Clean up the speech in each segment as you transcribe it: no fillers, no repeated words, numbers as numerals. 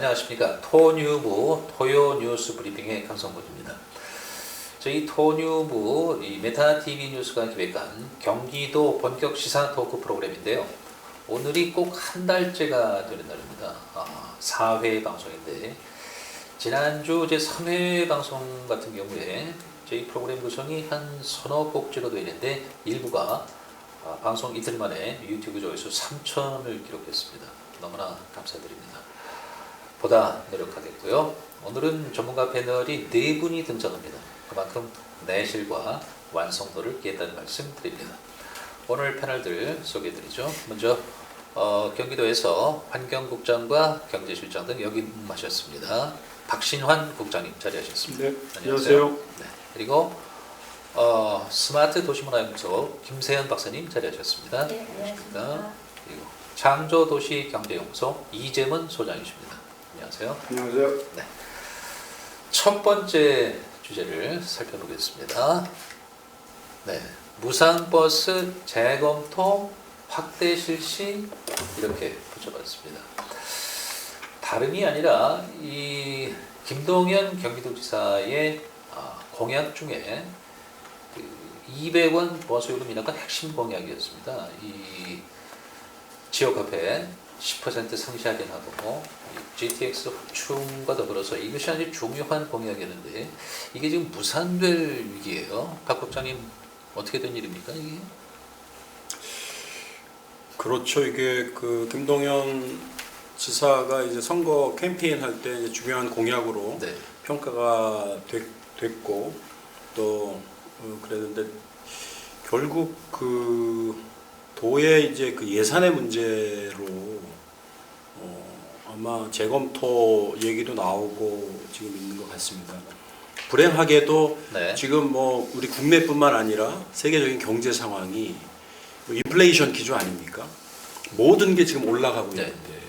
안녕하십니까. 토뉴브 토요 뉴스 브리핑의 강성범입니다. 저희 토뉴브 이 메타TV 뉴스가 기획한 경기도 본격 시사 토크 프로그램인데요. 오늘이 꼭 한 달째가 되는 날입니다. 4회 방송인데 지난주 제 3회 방송 같은 경우에 저희 프로그램 구성이 한 서너 곡지로 되어 있는데 일부가 방송 이틀 만에 유튜브 조회수 3,000을 기록했습니다. 너무나 감사드립니다. 보다 노력하겠고요. 오늘은 전문가 패널이 4분이 등장합니다. 그만큼 내실과 완성도를 기했다는 말씀 드립니다. 오늘 패널들 소개해드리죠. 먼저 경기도에서 환경국장과 경제실장 등 역임하셨습니다. 박신환 국장님 자리하셨습니다. 네, 안녕하세요. 네, 그리고 스마트 도시문화연구소 김세현 박사님 자리하셨습니다. 네, 안녕하십니까. 그리고 창조도시경제연구소 이재문 소장이십니다. 안녕하세요. 안녕하세요. 네. 첫 번째 주제를 살펴보겠습니다. 네. 무상버스 재검토 확대 실시 이렇게 붙여봤습니다. 다름이 아니라 이 김동연 경기도지사의 공약 중에 200원 버스 요금 인하가 핵심 공약이었습니다. 이 지역 화폐 10% 상시 할인하고 GTX 확충과 더불어서 이것이 아주 중요한 공약이었는데 이게 지금 무산될 위기예요. 박 국장님 어떻게 된 일입니까 이게? 그렇죠. 이게 그 김동연 지사가 이제 선거 캠페인 할 때 중요한 공약으로 네. 평가가 됐고 또 그랬는데 결국 그 도의 이제 그 예산의 문제로 아마 재검토 얘기도 나오고 지금 있는 것 같습니다. 불행하게도 네. 지금 뭐 우리 국내뿐만 아니라 세계적인 경제 상황이 인플레이션 기조 아닙니까? 모든 게 지금 올라가고 네. 있는데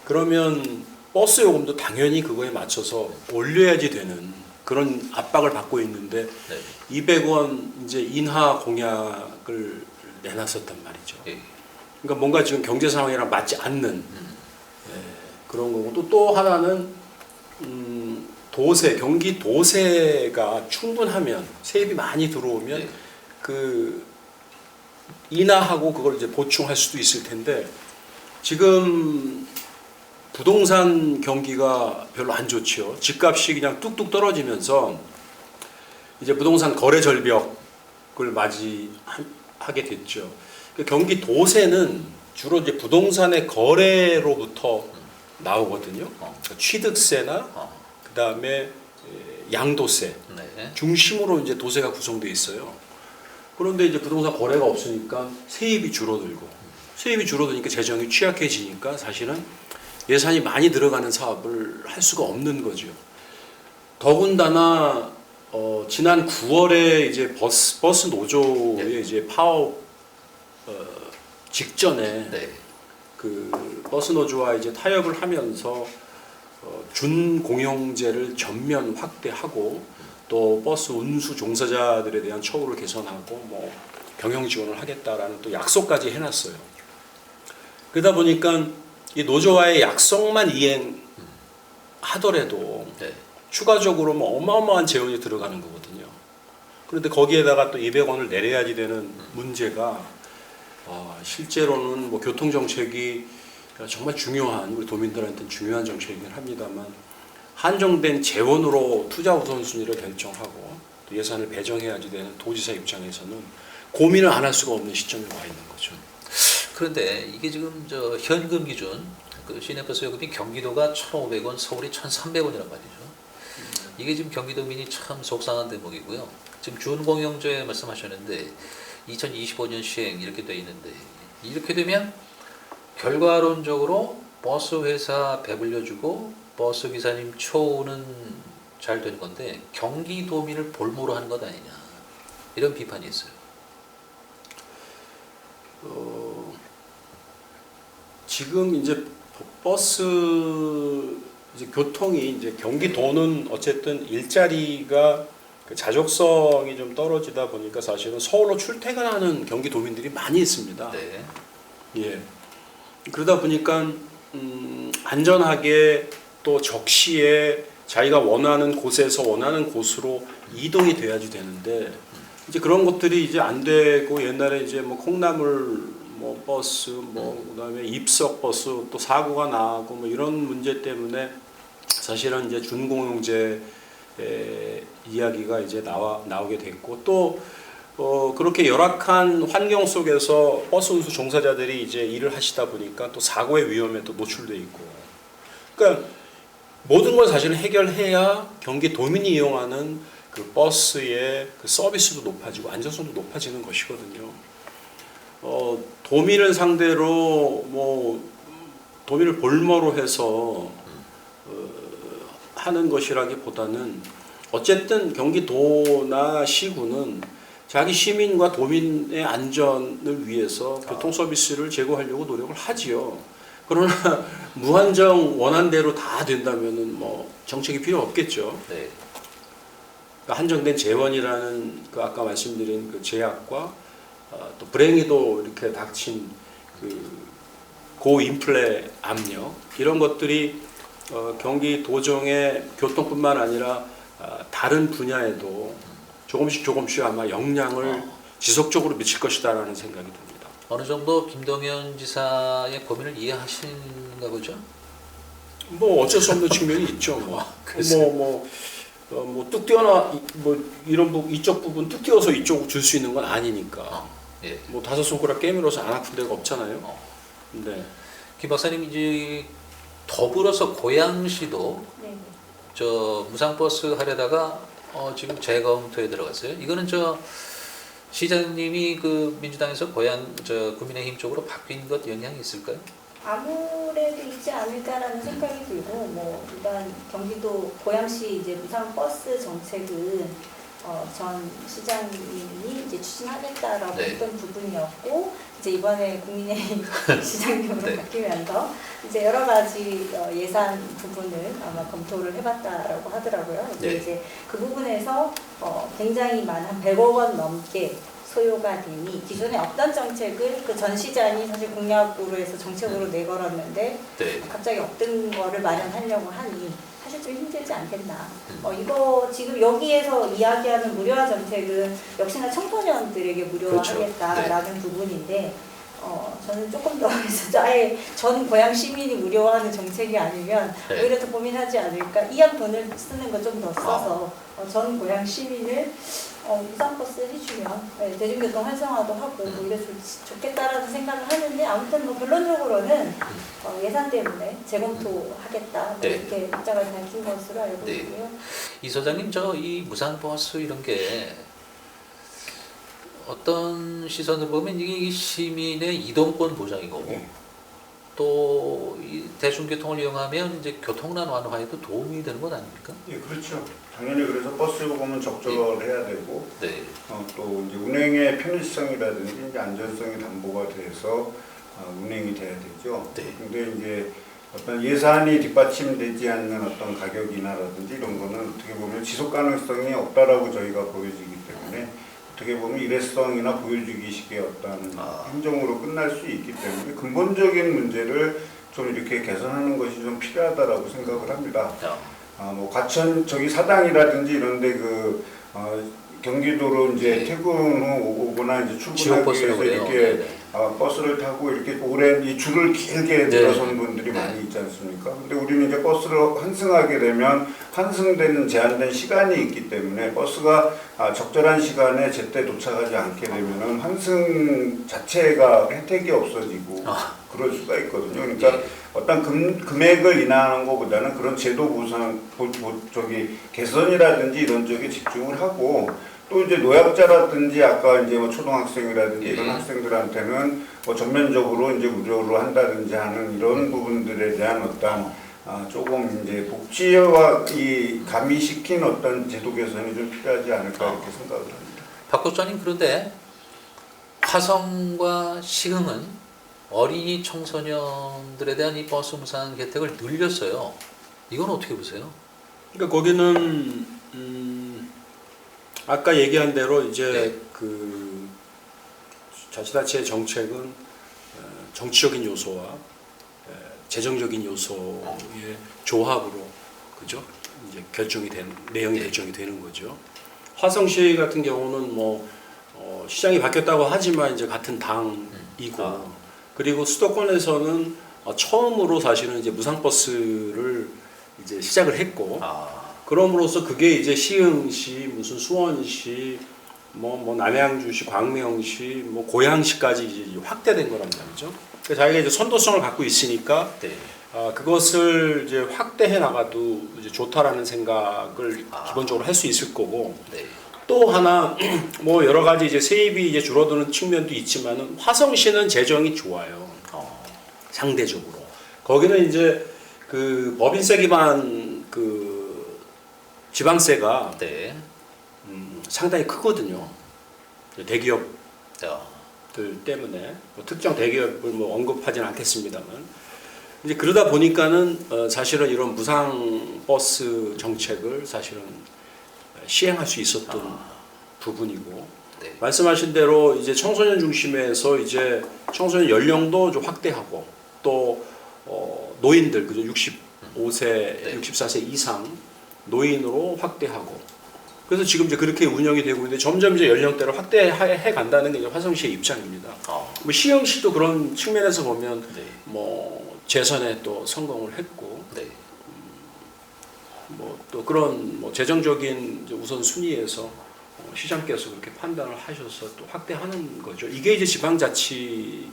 그러면 버스 요금도 당연히 그거에 맞춰서 올려야지 되는 그런 압박을 받고 있는데 네. 200원 이제 인하 공약을 내놨었단 말이죠. 예. 그러니까 뭔가 지금 경제 상황이랑 맞지 않는 그런 거고 또 하나는 도세 경기 도세가 충분하면 세입이 많이 들어오면 네. 그 인하하고 그걸 이제 보충할 수도 있을 텐데 지금 부동산 경기가 별로 안 좋죠. 집값이 그냥 뚝뚝 떨어지면서 이제 부동산 거래 절벽을 맞이하게 됐죠. 경기 도세는 주로 이제 부동산의 거래로부터 나오거든요. 취득세나 그다음에 양도세 네. 중심으로 이제 도세가 구성되어 있어요. 그런데 이제 부동산 거래가 없으니까 세입이 줄어들고 세입이 줄어드니까 재정이 취약해지니까 사실은 예산이 많이 들어가는 사업을 할 수가 없는 거죠. 더군다나 지난 9월에 이제 버스 노조의 네. 이제 파업 직전에 네. 그 버스 노조와 이제 타협을 하면서 준공영제를 전면 확대하고 또 버스 운수 종사자들에 대한 처우를 개선하고 뭐 경영 지원을 하겠다라는 또 약속까지 해놨어요. 그러다 보니까 이 노조와의 약속만 이행하더라도 네. 추가적으로 뭐 어마어마한 재원이 들어가는 거거든요. 그런데 거기에다가 또 200원을 내려야지 되는 문제가 실제로는 뭐 교통 정책이 정말 중요한 우리 도민들한테는 중요한 정책이긴 합니다만 한정된 재원으로 투자 우선순위를 결정하고 또 예산을 배정해야지 되는 도지사 입장에서는 고민을 안 할 수가 없는 시점에 와 있는 거죠. 그런데 이게 지금 저 현금 기준 그 시내버스 요금이 경기도가 1,500원, 서울이 1,300원이란 말이죠. 이게 지금 경기도민이 참 속상한 대목이고요. 지금 준공영제 말씀하셨는데 2025년 시행 이렇게 돼 있는데 이렇게 되면 결과론적으로 버스 회사 배불려주고 버스 기사님 초우는 잘 되는 건데 경기도민을 볼모로 하는 것 아니냐 이런 비판이 있어요. 지금 이제 버스 이제 교통이 이제 경기도는 어쨌든 일자리가 그 자족성이 좀 떨어지다 보니까 사실은 서울로 출퇴근하는 경기도민들이 많이 있습니다. 네. 예. 그러다 보니까 안전하게 또 적시에 자기가 원하는 곳에서 원하는 곳으로 이동이 돼야지 되는데 이제 그런 것들이 이제 안 되고 옛날에 이제 뭐 콩나물 뭐 버스 뭐 그다음에 입석 버스 또 사고가 나고 뭐 이런 문제 때문에 사실은 이제 준공영제 이야기가 이제 나오게 됐고 또 그렇게 열악한 환경 속에서 버스 운수 종사자들이 이제 일을 하시다 보니까 또 사고의 위험에 또 노출돼 있고 그러니까 모든 걸 사실 해결해야 경기도민이 이용하는 그 버스의 그 서비스도 높아지고 안전성도 높아지는 것이거든요. 도민을 상대로 뭐 도민을 볼모로 해서 하는 것이라기보다는 어쨌든 경기도나 시군은 자기 시민과 도민의 안전을 위해서 교통 서비스를 제공하려고 노력을 하지요. 그러나 무한정 원한대로 다 된다면은 뭐 정책이 필요 없겠죠. 네. 그러니까 한정된 재원이라는 그 아까 말씀드린 그 제약과 또 불행히도 이렇게 닥친 그 고인플레 압력 이런 것들이 경기도정의 교통뿐만 아니라 다른 분야에도 조금씩 아마 영향을 지속적으로 미칠 것이다라는 생각이 듭니다. 어느 정도 김동연 지사의 고민을 이해하시는가 보죠? 뭐 어쩔 수 없는 측면이 있죠. 뚝 띄어나 뭐 이런 이쪽 부분 뚝 띄어서 이쪽 줄 수 있는 건 아니니까. 예. 뭐 다섯 손가락 깨물어서 안 아픈 데가 없잖아요. 네. 김 박사님 이제 더불어서 고양시도 네. 저 무상버스 하려다가 지금 재검토에 들어갔어요. 이거는 저 시장님이 그 민주당에서 국민의힘 쪽으로 바뀐 것 영향이 있을까요? 아무래도 있지 않을까라는 생각이 들고 뭐 일단 경기도 고양시 이제 무상 버스 정책은 전 시장님이 이제 추진하겠다라고 네. 했던 부분이었고 이제 이번에 국민의힘 시장님으로 네. 바뀌면서 이제 여러 가지 예산 부분을 아마 검토를 해봤다라고 하더라고요. 네. 이제 그 부분에서 굉장히 한 100억 원 넘게 소요가 되니 기존에 없던 정책을 그 전 시장이 사실 공약으로 해서 정책으로 내걸었는데 네. 갑자기 없던 거를 마련하려고 하니 사실 좀 힘들지 않겠나. 이거 지금 여기에서 이야기하는 무료화 정책은 역시나 청소년들에게 무료화하겠다라는 그렇죠. 부분인데 저는 조금 더 아예 전 고향 시민이 무료화하는 정책이 아니면 네. 오히려 더 고민하지 않을까. 이양 돈을 쓰는 거 좀 더 써서 전 고향 시민을 무상버스 해주면 대중교통 활성화도 하고 오히려 좋겠다라는 생각을 하는데 아무튼 뭐 결론적으로는 예산 때문에 재검토하겠다 네. 이렇게 입장을 밝힌 것으로 알고 네. 있고요. 이 소장님 저 이 무상버스 이런 게 어떤 시선으로 보면 이게 시민의 이동권 보장이고 네. 또 이 대중교통을 이용하면 이제 교통난 완화에도 도움이 되는 건 아닙니까? 예, 그렇죠. 당연히 그래서 버스 요금은 적절해야 되고, 네. 또 이제 운행의 편의성이라든지 이제 안전성이 담보가 돼서 운행이 돼야 되죠. 네. 근데 이제 어떤 예산이 뒷받침되지 않는 어떤 가격이나라든지 이런 거는 어떻게 보면 지속 가능성이 없다라고 저희가 보여지기 때문에 어떻게 보면 일회성이나 보여주기식의 어떤 행정으로 끝날 수 있기 때문에 근본적인 문제를 좀 이렇게 개선하는 것이 좀 필요하다라고 생각을 합니다. 뭐 과천 사당이라든지 이런데 경기도로 이제 퇴근 후 오거나 이제 출근하기 위해서 이렇게 버스를 타고 이렇게 오랜 이 줄을 길게 늘어선 분들이 많이 있지 않습니까? 근데 우리는 이제 버스로 환승하게 되면 환승되는 제한된 시간이 있기 때문에 버스가 적절한 시간에 제때 도착하지 않게 되면은 환승 자체가 혜택이 없어지고 그럴 수가 있거든요. 그러니까 어떤 금액을 인하하는 것보다는 그런 제도 보상, 개선이라든지 이런 쪽에 집중을 하고 또 이제 노약자라든지 아까 이제 뭐 초등학생이라든지 이런 학생들한테는 뭐 전면적으로 이제 무료로 한다든지 하는 이런 부분들에 대한 어떤 조금 이제 복지와 가미시킨 어떤 제도 개선이 좀 필요하지 않을까 이렇게 생각을 합니다. 박 국장님 그런데 화성과 시흥은 어린이 청소년들에 대한 이 버스 무상 혜택을 늘렸어요. 이건 어떻게 보세요? 그러니까 거기는 아까 얘기한 대로 이제 네. 그 자치단체의 정책은 정치적인 요소와 재정적인 요소의 조합으로 그죠? 이제 내용이 결정이 되는 거죠. 화성시 같은 경우는 뭐 시장이 바뀌었다고 하지만 이제 같은 당이고 그리고 수도권에서는 처음으로 사실은 이제 무상버스를 이제 시작을 했고 그럼으로써 그게 이제 시흥시, 무슨 수원시, 뭐 남양주시, 광명시, 뭐 고양시까지 이제 확대된 거란 말이죠. 그래서 자기가 이제 선도성을 갖고 있으니까 네. 그것을 이제 확대해 나가도 이제 좋다라는 생각을 기본적으로 할 수 있을 거고 네. 또 하나 뭐 여러 가지 이제 세입이 이제 줄어드는 측면도 있지만은 화성시는 재정이 좋아요. 상대적으로 거기는 이제 그 법인세 기반 그 지방세가 네. 상당히 크거든요. 대기업들 자, 때문에 뭐 특정 대기업을 뭐 언급하지는 않겠습니다만 이제 그러다 보니까는 사실은 이런 무상 버스 정책을 사실은 시행할 수 있었던 부분이고 네. 말씀하신 대로 이제 청소년 중심에서 이제 청소년 연령도 좀 확대하고 또 노인들 그죠 65세, 네. 64세 이상 노인으로 확대하고 그래서 지금 이제 그렇게 운영이 되고 있는데 점점 이제 연령대를 확대해 간다는 게 이제 화성시의 입장입니다. 뭐 시흥시도 그런 측면에서 보면 네. 뭐 재선에 또 성공을 했고 네. 뭐 또 그런 뭐 재정적인 이제 우선 순위에서 시장께서 그렇게 판단을 하셔서 또 확대하는 거죠. 이게 이제 지방자치인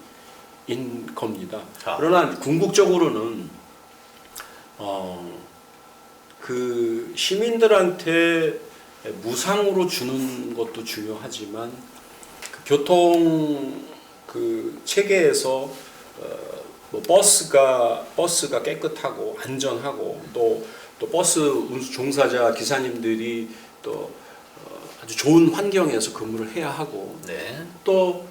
겁니다. 그러나 궁극적으로는 그 시민들한테 무상으로 주는 것도 중요하지만 그 교통 그 체계에서 뭐 버스가 깨끗하고 안전하고 또 버스 운수 종사자 기사님들이 또 아주 좋은 환경에서 근무를 해야 하고 네. 또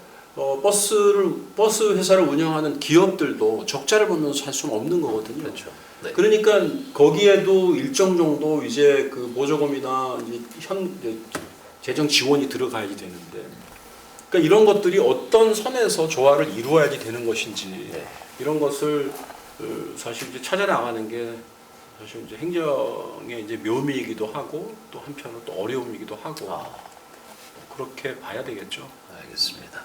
버스 회사를 운영하는 기업들도 적자를 보면서 할 수는 없는 거거든요. 그렇죠. 네. 그러니까 거기에도 일정 정도 이제 그 보조금이나 이제 재정 지원이 들어가야지 되는데, 그러니까 이런 것들이 어떤 선에서 조화를 이루어야지 되는 것인지 네. 이런 것을 사실 이제 찾아나가는 게 사실 이제 행정의 이제 묘미이기도 하고 또 한편으로 또 어려움이기도 하고 그렇게 봐야 되겠죠. 알겠습니다.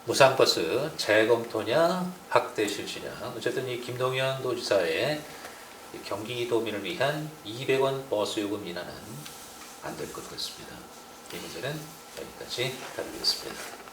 무상버스 재검토냐 확대 실시냐 어쨌든 이 김동연 도지사의 경기도민을 위한 200원 버스 요금 인하는 안 될 것 같습니다. 이 문제는 여기까지 다루겠습니다.